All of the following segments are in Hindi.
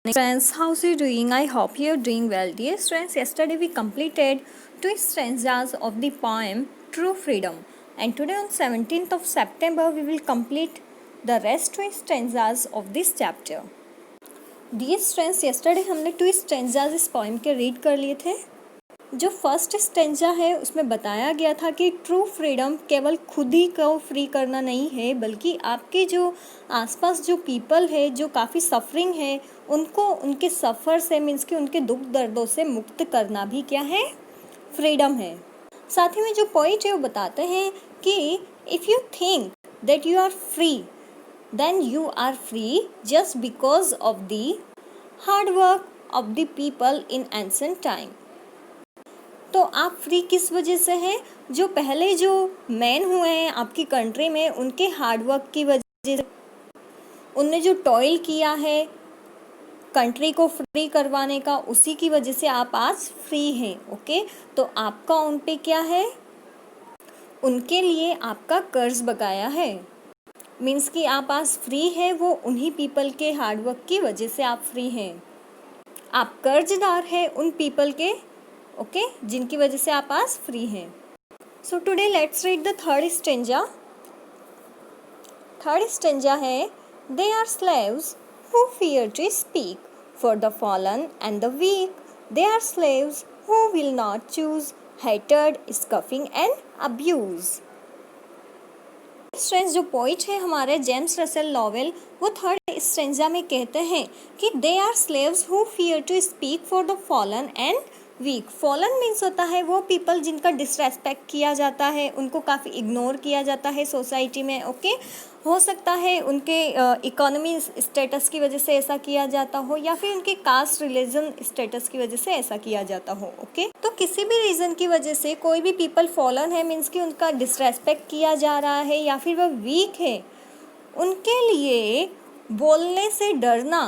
Friends, how's you doing? I hope you're doing well. Dear friends, yesterday we completed two stanzas of the poem True Freedom, and today on 17th of September we will complete the rest two stanzas of this chapter. Dear friends, yesterday हमने two stanzas इस poem के read कर लिए थे. जो फर्स्ट स्टेंजा है उसमें बताया गया था कि ट्रू फ्रीडम केवल खुद ही को फ्री करना नहीं है, बल्कि आपके जो आसपास जो पीपल है जो काफ़ी सफरिंग है उनको उनके सफ़र से मीन्स कि उनके दुख दर्दों से मुक्त करना भी क्या है, फ्रीडम है. साथ ही में जो पॉइंट है वो बताते हैं कि if you think that you are free then you are free just because of the hard work of the people in ancient time. तो आप फ्री किस वजह से हैं? जो पहले जो मैन हुए हैं आपकी कंट्री में उनके हार्डवर्क की वजह से, उनने जो टॉयल किया है कंट्री को फ्री करवाने का, उसी की वजह से आप आज फ्री हैं. ओके, तो आपका उन पे क्या है, उनके लिए आपका कर्ज बकाया है. मीन्स कि आप आज फ्री है वो उन्हीं पीपल के हार्डवर्क की वजह से आप फ्री हैं. आप कर्जदार हैं उन पीपल के, ओके, जिनकी वजह से आप आज फ्री हैं. So today let's read the third stanza. Third stanza है, they are slaves who fear to speak for the fallen and the weak. They are slaves who will not choose हेटेड स्कफिंग एंड अब्यूज. स्ट्रेंज जो पोइट है हमारे जेम्स रसेल लॉवेल, वो थर्ड स्टेंजा में कहते हैं कि they are slaves who fear to speak for the fallen and weak. Fallen means होता है वो पीपल जिनका डिसरेस्पेक्ट किया जाता है, उनको काफ़ी इग्नोर किया जाता है सोसाइटी में. ओके, हो सकता है उनके इकोनॉमी स्टेटस की वजह से ऐसा किया जाता हो, या फिर उनके कास्ट रिलीजन स्टेटस की वजह से ऐसा किया जाता हो. ओके, तो किसी भी रीज़न की वजह से कोई भी पीपल फॉलन है मीन्स कि उनका डिसरेस्पेक्ट किया जा रहा है या फिर वह वीक है, उनके लिए बोलने से डरना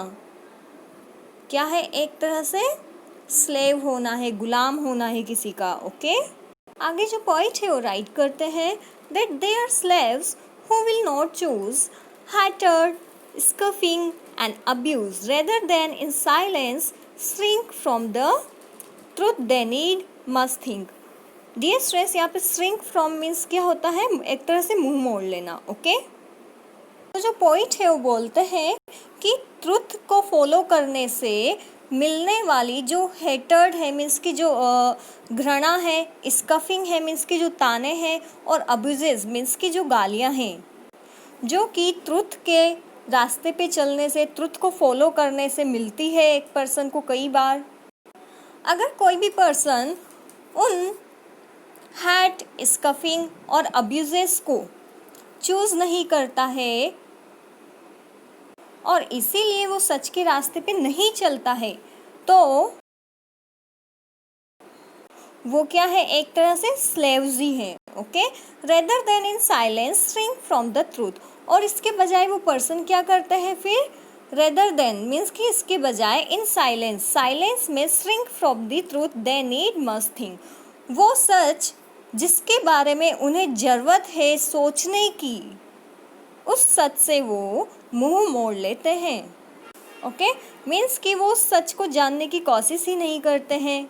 क्या है, एक तरह से स्लेव होना है, गुलाम होना है किसी का. ओके, आगे जो पॉइंट है वो राइट करते हैं that they are slaves who will not choose hatred, scoffing and abuse rather than in silence shrink from the truth they need must think. Dear stress, यहाँ पे shrink from मीन्स क्या होता है, एक तरह से मुंह मोड़ लेना. ओके, तो जो पॉइंट है वो बोलते हैं कि ट्रुथ को फॉलो करने से मिलने वाली जो हेटर्ड है मीन्स की जो घृणा है, स्कफिंग है मीन्स की जो ताने हैं, और अब्यूजेस मीन्स की जो गालियां हैं, जो कि ट्रुथ के रास्ते पे चलने से, ट्रुथ को फॉलो करने से मिलती है एक पर्सन को कई बार. अगर कोई भी पर्सन उन हैट, स्कफिंग और अब्यूजेस को चूज़ नहीं करता है और इसीलिए वो सच के रास्ते पे नहीं चलता है, तो वो क्या है, एक तरह से स्लेव्स ही है. Okay, rather then in silence shrink from the truth. और इसके बजाय वो पर्सन क्या करते हैं फिर, रेदर देन मीन्स कि इसके बजाय इन साइलेंस, साइलेंस में shrink from the truth they need must think. वो सच जिसके बारे में उन्हें ज़रूरत है सोचने की, उस सच से वो मुंह मोड़ लेते हैं. ओके, मीन्स कि वो सच को जानने की कोशिश ही नहीं करते हैं.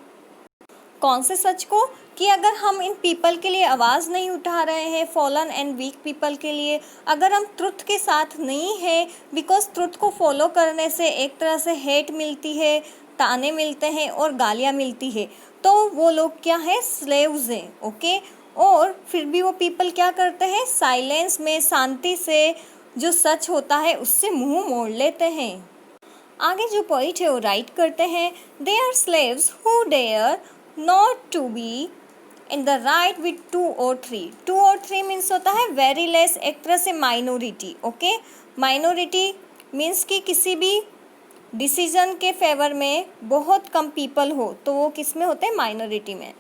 कौन से सच को, कि अगर हम इन पीपल के लिए आवाज़ नहीं उठा रहे हैं, फॉलन एंड वीक पीपल के लिए, अगर हम ट्रुथ के साथ नहीं हैं, बिकॉज ट्रुथ को फॉलो करने से एक तरह से हेट मिलती है, ताने मिलते हैं और गालियाँ मिलती है, तो वो लोग क्या है, स्लेव्स हैं. ओके, और फिर भी वो पीपल क्या करते हैं, साइलेंस में शांति से जो सच होता है उससे मुंह मोड़ लेते हैं. आगे जो पॉइंट है वो राइट करते हैं, they are slaves who dare not to be in the right with 2 or 3. 2 or 3 means होता है वेरी लेस, एक तरह से माइनॉरिटी. ओके, माइनॉरिटी मीन्स कि किसी भी डिसीजन के फेवर में बहुत कम पीपल हो, तो वो किस में होते हैं, माइनॉरिटी में.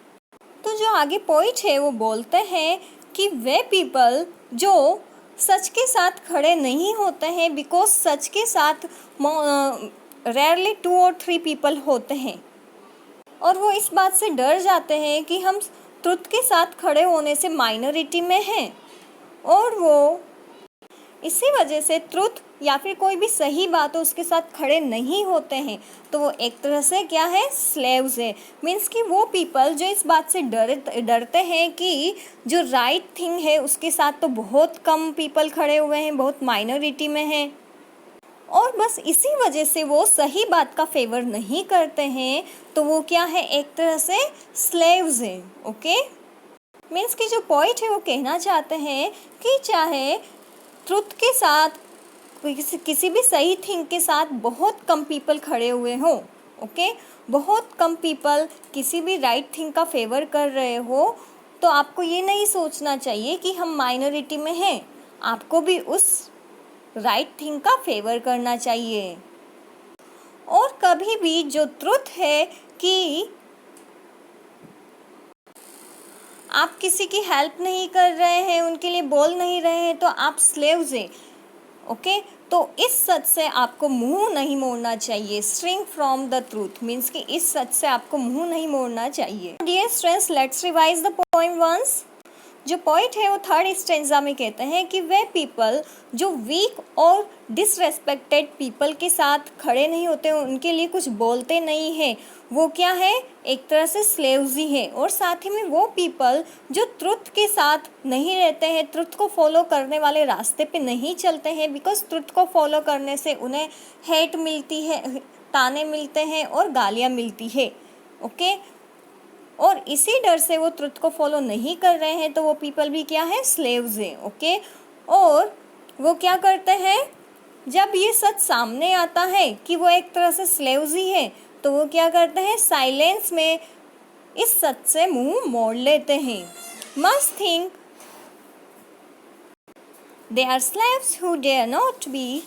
तो जो आगे पॉइंट है वो बोलते हैं कि वे पीपल जो सच के साथ खड़े नहीं होते हैं, बिकॉज सच के साथ रेयरली 2 or 3 पीपल होते हैं, और वो इस बात से डर जाते हैं कि हम ट्रुथ के साथ खड़े होने से माइनॉरिटी में हैं, और वो इसी वजह से ट्रुथ या फिर कोई भी सही बात हो उसके साथ खड़े नहीं होते हैं, तो वो एक तरह से क्या है, स्लेव्स है। मीन्स कि वो पीपल जो इस बात से डरते हैं कि जो राइट थिंग है उसके साथ तो बहुत कम पीपल खड़े हुए हैं, बहुत माइनॉरिटी में हैं, और बस इसी वजह से वो सही बात का फेवर नहीं करते हैं, तो वो क्या है, एक तरह से स्लेव्स हैं। ओके, मीन्स कि जो पॉइंट है वो कहना चाहते हैं कि चाहे ट्रुथ के साथ किसी भी सही थिंग के साथ बहुत कम पीपल खड़े हुए हों, ओके, बहुत कम पीपल किसी भी राइट थिंग का फेवर कर रहे हो, तो आपको ये नहीं सोचना चाहिए कि हम माइनॉरिटी में हैं, आपको भी उस राइट थिंग का फेवर करना चाहिए। और कभी भी जो ट्रुथ है कि आप किसी की हेल्प नहीं कर रहे हैं, उनके लिए बोल नहीं रहे हैं, तो आप स्लेव्स हैं। ओके, तो इस सच से आपको मुंह नहीं मोड़ना चाहिए। String from the truth means कि इस सच से आपको मुंह नहीं मोड़ना चाहिए। Dear students, let's revise the poem once. जो पॉइंट है वो थर्ड स्टेंजा में कहते हैं कि वे पीपल जो वीक और डिसरेस्पेक्टेड पीपल के साथ खड़े नहीं होते, उनके लिए कुछ बोलते नहीं हैं, वो क्या है, एक तरह से स्लेव्स ही है। और साथ ही में वो पीपल जो ट्रुथ के साथ नहीं रहते हैं, ट्रुथ को फॉलो करने वाले रास्ते पे नहीं चलते हैं, बिकॉज ट्रुथ को फॉलो करने से उन्हें हेट मिलती है, ताने मिलते हैं और गालियाँ मिलती है। ओके, और इसी डर से वो ट्रुथ को फॉलो नहीं कर रहे हैं, तो वो पीपल भी क्या है, स्लेव्स हैं। ओके, और वो क्या करते हैं, जब ये सच सामने आता है कि वो एक तरह से स्लेव्स ही है, तो वो क्या करते हैं, साइलेंस में इस सच से मुंह मोड़ लेते हैं। Must think they are slaves who dare not be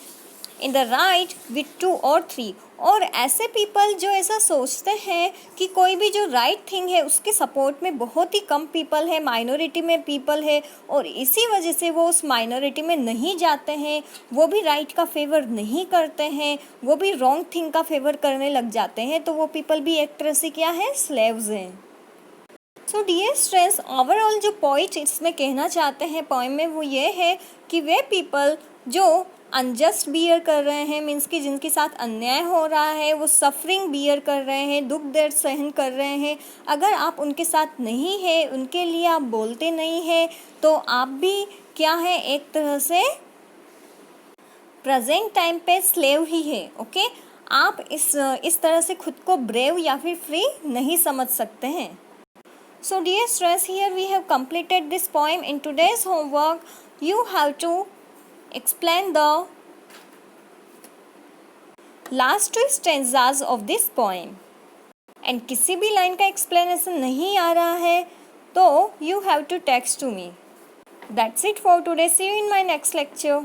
in the right with 2 or 3। और ऐसे पीपल जो ऐसा सोचते हैं कि कोई भी जो राइट थिंग है उसके सपोर्ट में बहुत ही कम पीपल है, माइनॉरिटी में पीपल है, और इसी वजह से वो उस माइनॉरिटी में नहीं जाते हैं, वो भी राइट का फेवर नहीं करते हैं, वो भी रॉन्ग थिंग का फेवर करने लग जाते हैं, तो वो पीपल भी एक तरह से क्या है, स्लेव्स हैं। सो डियर स्टूडेंट्स, ओवरऑल जो पॉइंट इसमें कहना चाहते हैं पोएम में वो ये है कि वे पीपल जो अनजस्ट बियर कर रहे हैं, मीन्स कि जिनके साथ अन्याय हो रहा है, वो सफरिंग बियर कर रहे हैं, दुख दर्द सहन कर रहे हैं, अगर आप उनके साथ नहीं है, उनके लिए आप बोलते नहीं है, तो आप भी क्या है, एक तरह से प्रेजेंट टाइम पे स्लेव ही है। ओके, आप इस तरह से खुद को ब्रेव या फिर फ्री नहीं समझ सकते हैं। So dear students, here we have completed this poem. In today's homework, you have to explain the last 2 stanzas of this poem. And किसी भी लाइन का explanation नहीं आ रहा है, तो you have to text to me. That's it for today. See you in my next lecture.